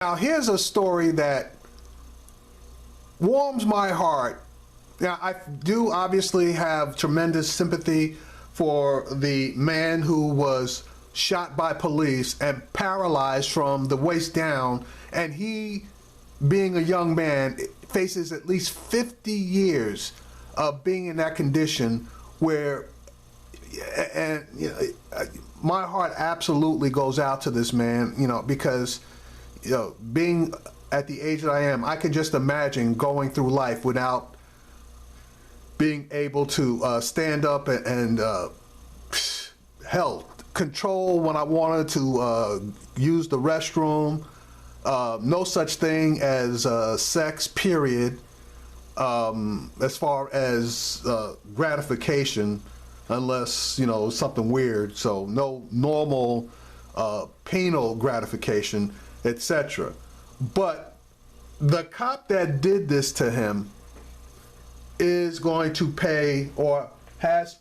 Now, here's a story that warms my heart. Now, I do obviously have tremendous sympathy for the man who was shot by police and paralyzed from the waist down, and he, being a young man, faces at least 50 years of being in that condition where, and you know, my heart absolutely goes out to this man, because being at the age that I am, I can just imagine going through life without being able to stand up and hell, control when I wanted to use the restroom. No such thing as sex, period, as far as gratification, unless, something weird. So no normal penal gratification, etc. But the cop that did this to him is going to pay, or has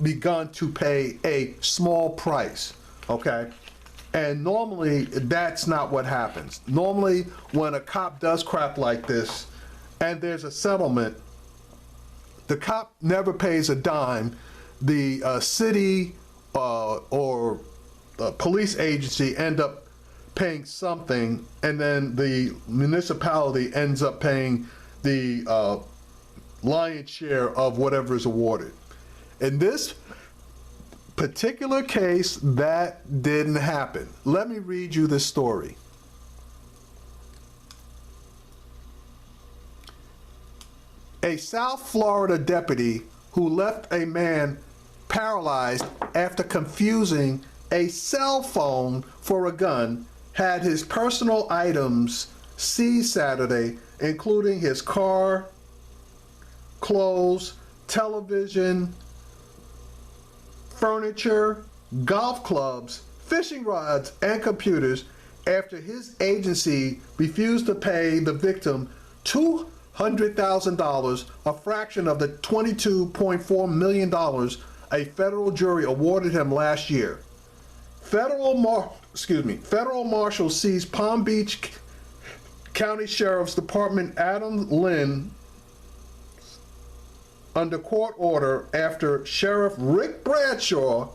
begun to pay, a small price, okay? And normally that's not what happens. Normally when a cop does crap like this and there's a settlement, the cop never pays a dime. The city or police agency end up paying something, and then the municipality ends up paying the lion's share of whatever is awarded. In this particular case, that didn't happen. Let me read you this story. A South Florida deputy who left a man paralyzed after confusing a cell phone for a gun had his personal items seized Saturday, including his car, clothes, television, furniture, golf clubs, fishing rods, and computers, after his agency refused to pay the victim $200,000, a fraction of the $22.4 million a federal jury awarded him last year. Federal marshals seized Palm Beach County Sheriff's Department Adam Lynn under court order after Sheriff Rick Bradshaw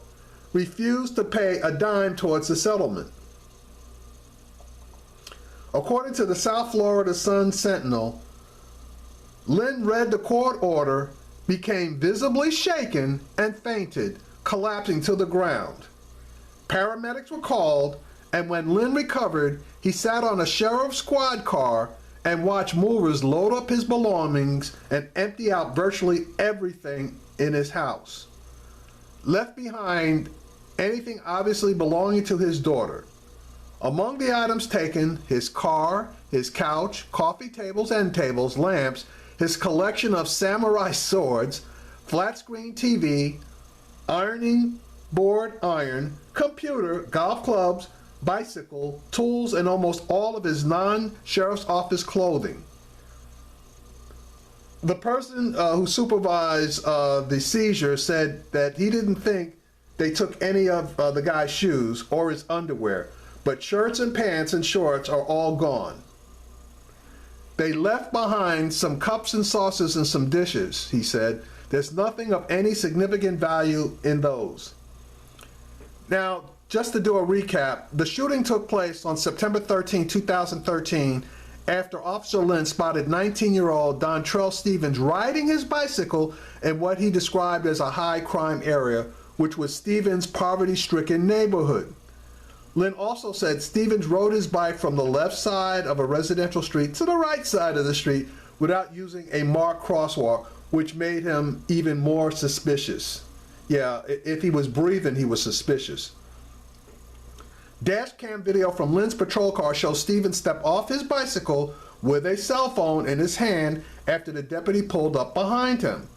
refused to pay a dime towards the settlement. According to the South Florida Sun Sentinel, Lynn read the court order, became visibly shaken, and fainted, collapsing to the ground. Paramedics were called, and when Lynn recovered, he sat on a sheriff's squad car and watched movers load up his belongings and empty out virtually everything in his house. Left behind anything obviously belonging to his daughter. Among the items taken, his car, his couch, coffee tables, end tables, lamps, his collection of samurai swords, flat screen TV, ironing board iron, computer, golf clubs, bicycle, tools, and almost all of his non-sheriff's office clothing. The person who supervised the seizure said that he didn't think they took any of the guy's shoes or his underwear, but shirts and pants and shorts are all gone. They left behind some cups and saucers and some dishes, he said. There's nothing of any significant value in those. Now, just to do a recap, the shooting took place on September 13, 2013, after Officer Lynn spotted 19-year-old Dontrell Stevens riding his bicycle in what he described as a high crime area, which was Stevens' poverty-stricken neighborhood. Lynn also said Stevens rode his bike from the left side of a residential street to the right side of the street without using a marked crosswalk, which made him even more suspicious. Yeah, if he was breathing, he was suspicious. Dash cam video from Lynn's patrol car shows Stevens step off his bicycle with a cell phone in his hand after the deputy pulled up behind him.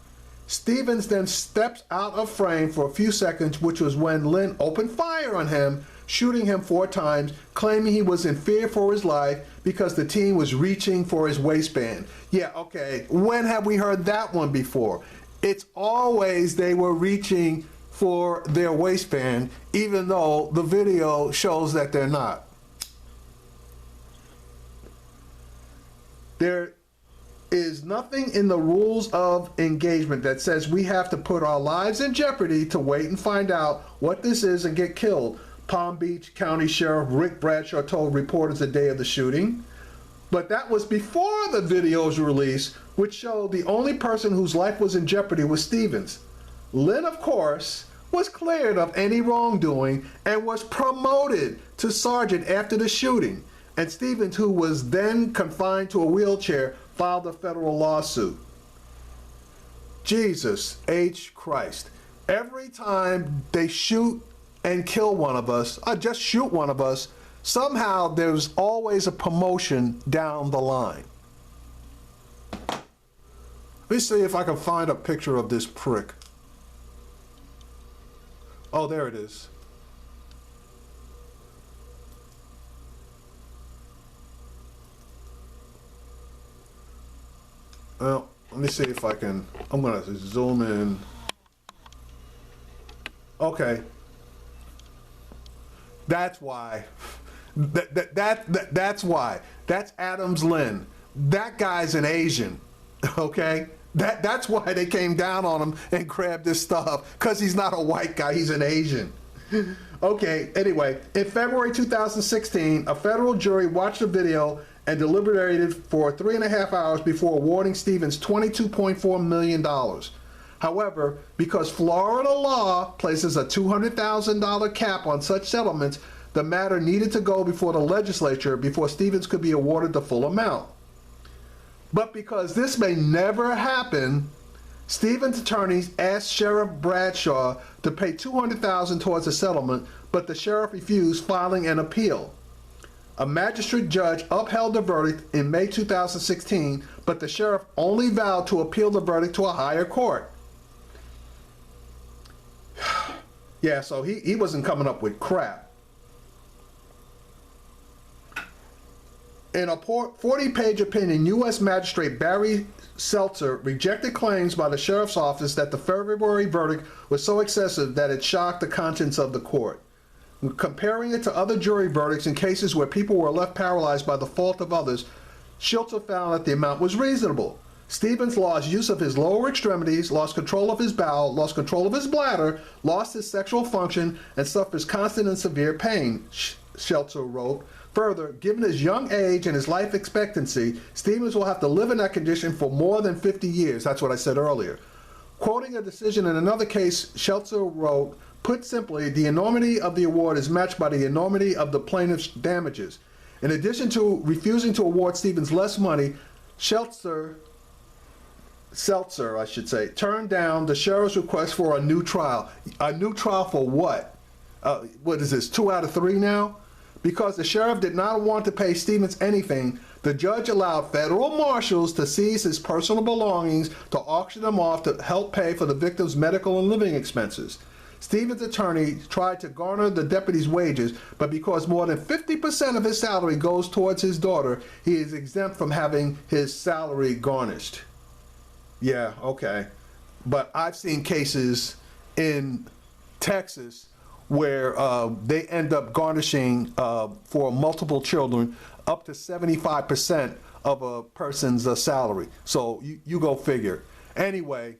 Stevens then steps out of frame for a few seconds, which was when Lynn opened fire on him, shooting him 4 times, claiming he was in fear for his life because the teen was reaching for his waistband. Yeah, okay, when have we heard that one before? It's always they were reaching for their waistband, even though the video shows that they're not. There is nothing in the rules of engagement that says we have to put our lives in jeopardy to wait and find out what this is and get killed, Palm Beach County Sheriff Rick Bradshaw told reporters the day of the shooting. But that was before the videos released, which showed the only person whose life was in jeopardy was Stevens. Lynn, of course, was cleared of any wrongdoing and was promoted to sergeant after the shooting. And Stevens, who was then confined to a wheelchair, filed a federal lawsuit. Jesus H. Christ. Every time they shoot and kill one of us, or just shoot one of us, somehow there's always a promotion down the line. Let me see if I can find a picture of this prick. Oh, there it is. Well, let me see if I can, I'm gonna zoom in. Okay. That's why. That's why. That's Adams Lynn. That guy's an Asian, okay? That's why they came down on him and grabbed this stuff, because he's not a white guy, he's an Asian. Okay, anyway, in February 2016, a federal jury watched the video and deliberated for 3.5 hours before awarding Stevens $22.4 million. However, because Florida law places a $200,000 cap on such settlements, the matter needed to go before the legislature before Stevens could be awarded the full amount. But because this may never happen, Stevens' attorneys asked Sheriff Bradshaw to pay $200,000 towards the settlement, but the sheriff refused, filing an appeal. A magistrate judge upheld the verdict in May 2016, but the sheriff only vowed to appeal the verdict to a higher court. Yeah, so he wasn't coming up with crap. In a 40-page opinion, U.S. Magistrate Barry Seltzer rejected claims by the sheriff's office that the February verdict was so excessive that it shocked the conscience of the court. Comparing it to other jury verdicts in cases where people were left paralyzed by the fault of others, Seltzer found that the amount was reasonable. Stevens lost use of his lower extremities, lost control of his bowel, lost control of his bladder, lost his sexual function, and suffers constant and severe pain, Seltzer wrote. Further, given his young age and his life expectancy, Stevens will have to live in that condition for more than 50 years. That's what I said earlier. Quoting a decision in another case, Seltzer wrote, "Put simply, the enormity of the award is matched by the enormity of the plaintiff's damages. In addition to refusing to award Stevens less money, Seltzer, turned down the sheriff's request for a new trial." A new trial for what? What is this, 2 out of 3 now? Because the sheriff did not want to pay Stevens anything, the judge allowed federal marshals to seize his personal belongings to auction them off to help pay for the victim's medical and living expenses. Stevens' attorney tried to garner the deputy's wages, but because more than 50% of his salary goes towards his daughter, he is exempt from having his salary garnished. Yeah, okay. But I've seen cases in Texas where they end up garnishing for multiple children up to 75% of a person's salary. So you go figure. Anyway,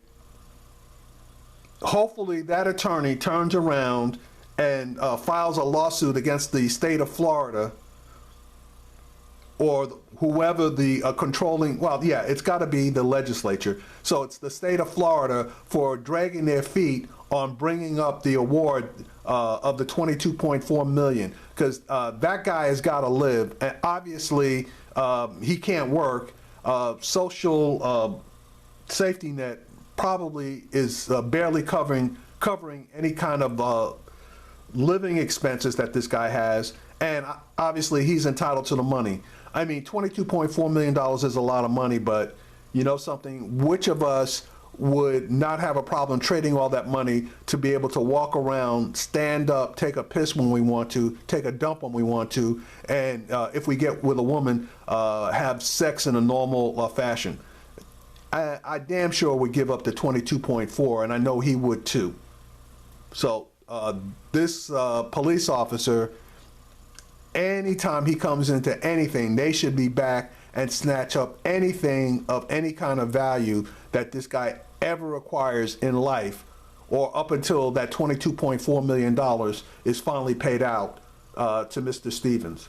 hopefully that attorney turns around and files a lawsuit against the state of Florida or whoever the controlling, well, yeah, it's got to be the legislature. So it's the state of Florida for dragging their feet on bringing up the award of the $22.4 million, because that guy has got to live, and obviously he can't work. Social safety net probably is barely covering any kind of living expenses that this guy has, and obviously he's entitled to the money. I mean, $22.4 million is a lot of money, but you know something, which of us would not have a problem trading all that money to be able to walk around, stand up, take a piss when we want to, take a dump when we want to, and if we get with a woman, have sex in a normal fashion? I damn sure would give up the 22.4, and I know he would too. So this police officer, anytime he comes into anything, they should be back and snatch up anything of any kind of value that this guy ever acquires in life, or up until that $22.4 million is finally paid out to Mr. Stevens.